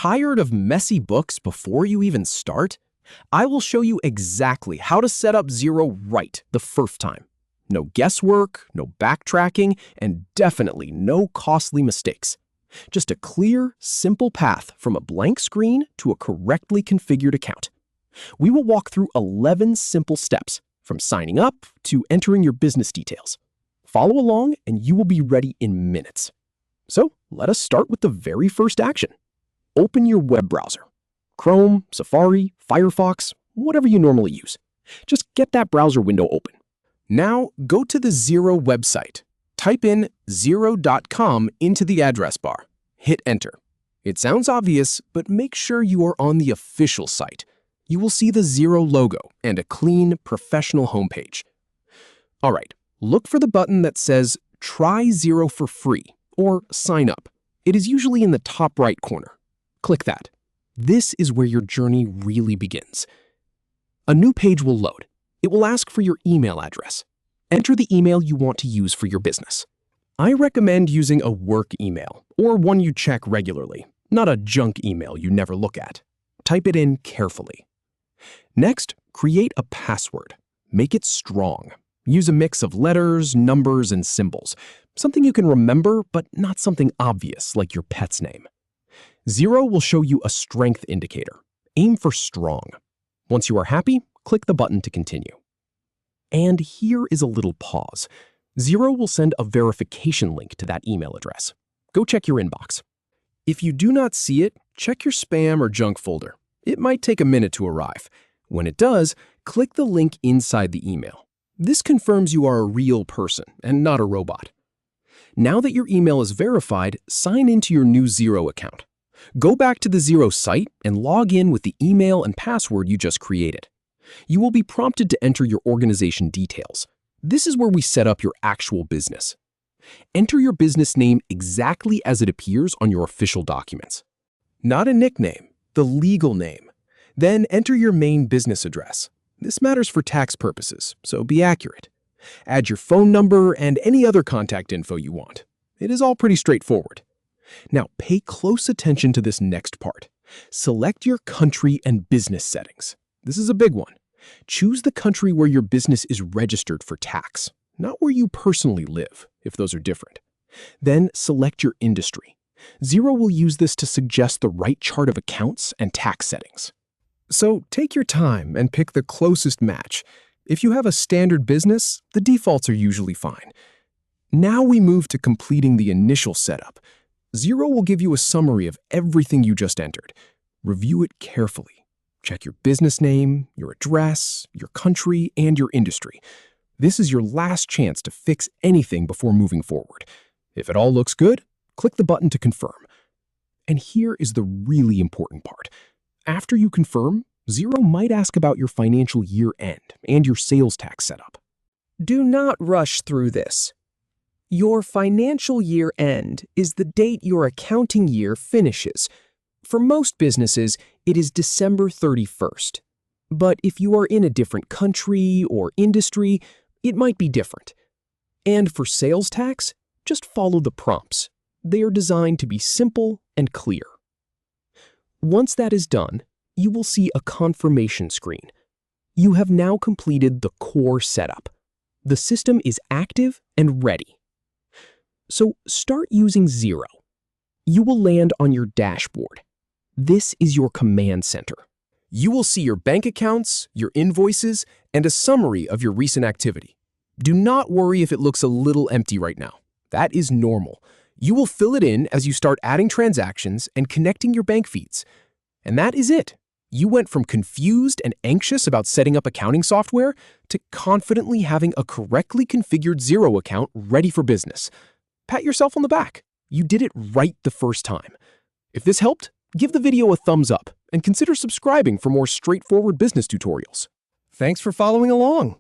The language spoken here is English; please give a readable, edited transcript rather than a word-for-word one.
Tired of messy books before you even start? I will show you exactly how to set up Xero right the first time. No guesswork, no backtracking, and definitely no costly mistakes. Just a clear, simple path from a blank screen to a correctly configured account. We will walk through 11 simple steps, from signing up to entering your business details. Follow along and you will be ready in minutes. So let us start with the very first action. Open your web browser. Chrome, Safari, Firefox, whatever you normally use. Just get that browser window open. Now go to the Xero website. Type in xero.com into the address bar. Hit enter. It sounds obvious, but make sure you are on the official site. You will see the Xero logo and a clean, professional homepage. All right, look for the button that says Try Xero for free or Sign Up. It is usually in the top right corner. Click that. This is where your journey really begins. A new page will load. It will ask for your email address. Enter the email you want to use for your business. I recommend using a work email or one you check regularly, not a junk email you never look at. Type it in carefully. Next, create a password. Make it strong. Use a mix of letters, numbers, and symbols. Something you can remember, but not something obvious like your pet's name. Xero will show you a strength indicator. Aim for strong. Once you are happy, click the button to continue. And here is a little pause. Xero will send a verification link to that email address. Go check your inbox. If you do not see it, check your spam or junk folder. It might take a minute to arrive. When it does, click the link inside the email. This confirms you are a real person and not a robot. Now that your email is verified, sign into your new Xero account. Go back to the Xero site and log in with the email and password you just created. You will be prompted to enter your organization details. This is where we set up your actual business. Enter your business name exactly as it appears on your official documents. Not a nickname, the legal name. Then enter your main business address. This matters for tax purposes, so be accurate. Add your phone number and any other contact info you want. It is all pretty straightforward. Now pay close attention to this next part. Select your country and business settings. This is a big one. Choose the country where your business is registered for tax, not where you personally live, if those are different. Then select your industry. Xero will use this to suggest the right chart of accounts and tax settings. So take your time and pick the closest match. If you have a standard business, the defaults are usually fine. Now we move to completing the initial setup. Xero will give you a summary of everything you just entered. Review it carefully. Check your business name, your address, your country, and your industry. This is your last chance to fix anything before moving forward. If it all looks good, click the button to confirm. And here is the really important part. After you confirm, Xero might ask about your financial year end and your sales tax setup. Do not rush through this. Your financial year end is the date your accounting year finishes. For most businesses, it is December 31st. But if you are in a different country or industry, it might be different. And for sales tax, just follow the prompts. They are designed to be simple and clear. Once that is done, you will see a confirmation screen. You have now completed the core setup. The system is active and ready. So start using Xero. You will land on your dashboard. This is your command center. You will see your bank accounts, your invoices, and a summary of your recent activity. Do not worry if it looks a little empty right now. That is normal. You will fill it in as you start adding transactions and connecting your bank feeds. And that is it. You went from confused and anxious about setting up accounting software to confidently having a correctly configured Xero account ready for business. Pat yourself on the back. You did it right the first time. If this helped, give the video a thumbs up and consider subscribing for more straightforward business tutorials. Thanks for following along.